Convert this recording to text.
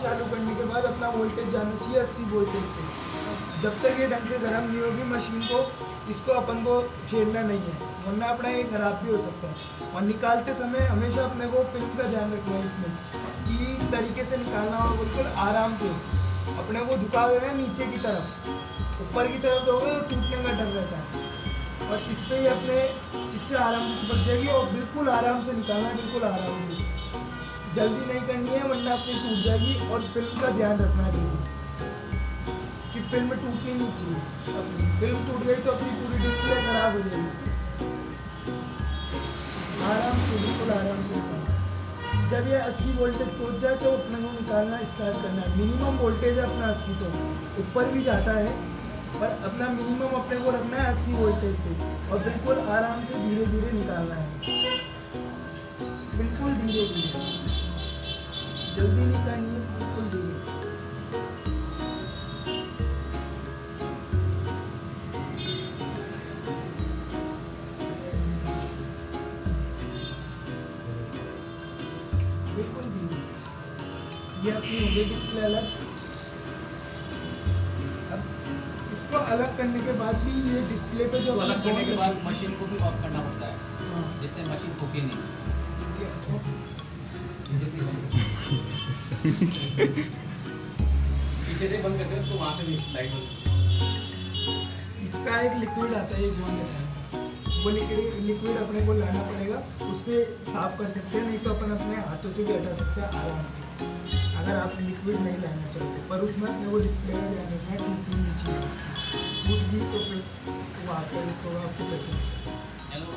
चालू करने के बाद अपना वोल्टेज जाना चाहिए 80 वोल्टेज पे। जब तक ये ढंग से गर्म नहीं होगी मशीन को, इसको अपन को छेड़ना नहीं है, वरना अपना ये ख़राब भी हो सकता है। और निकालते समय हमेशा अपने को फिल्म का ध्यान रखना है इसमें कि तरीके से निकालना हो, बिल्कुल आराम से। अपने को झुका देना है नीचे की तरफ, ऊपर की तरफ दोगे तो टूटने का डर रहता है। और इस पर ही अपने इससे आराम से चिपक जाएगी और बिल्कुल आराम से निकालना है, बिल्कुल आराम से। जल्दी नहीं करनी है वरना अपनी टूट जाएगी। और फिल्म का ध्यान रखना है बिल्कुल कि फिल्म टूटनी नहीं चाहिए। अपनी फिल्म टूट गई तो अपनी पूरी डिस्प्ले खराब हो जाएगी। आराम से, बिल्कुल आराम से निकालना। जब ये 80 वोल्टेज पहुंच जाए तो अपने को निकालना स्टार्ट करना है। मिनिमम वोल्टेज है अपना 80, तो ऊपर भी जाता है पर अपना मिनिमम अपने को रखना है 80 वोल्टेज पे। और बिल्कुल आराम से धीरे धीरे निकालना है, बिल्कुल धीरे धीरे, जल्दी नहीं करनी है, बिल्कुल धीरे। बिल्कुल धीरे। ये अपनी हो गई डिस्प्ले अलग। अब इसको अलग करने के बाद भी ये डिस्प्ले पे जो अलग करने के बाद मशीन को भी ऑफ करना पड़ता है, हाँ। जिससे मशीन फूके नहीं। पीछे से बंद करते हैं उसको, वहाँ से भी लाइट होगी। इसका एक लिक्विड आता है, एक गोंद आता है, वो लिक्विड अपने को लाना पड़ेगा। उससे साफ कर सकते हैं, नहीं तो अपन अपने हाथों से भी हटा सकते हैं आराम से, अगर आप लिक्विड नहीं लाना चाहते। पर उसमें अपने को डिस्प्ले का ध्यान रखना है, टूटनी नहीं चाहिए। टूट गई तो फिर वो आपका इसको आपको कैसे। हेलो।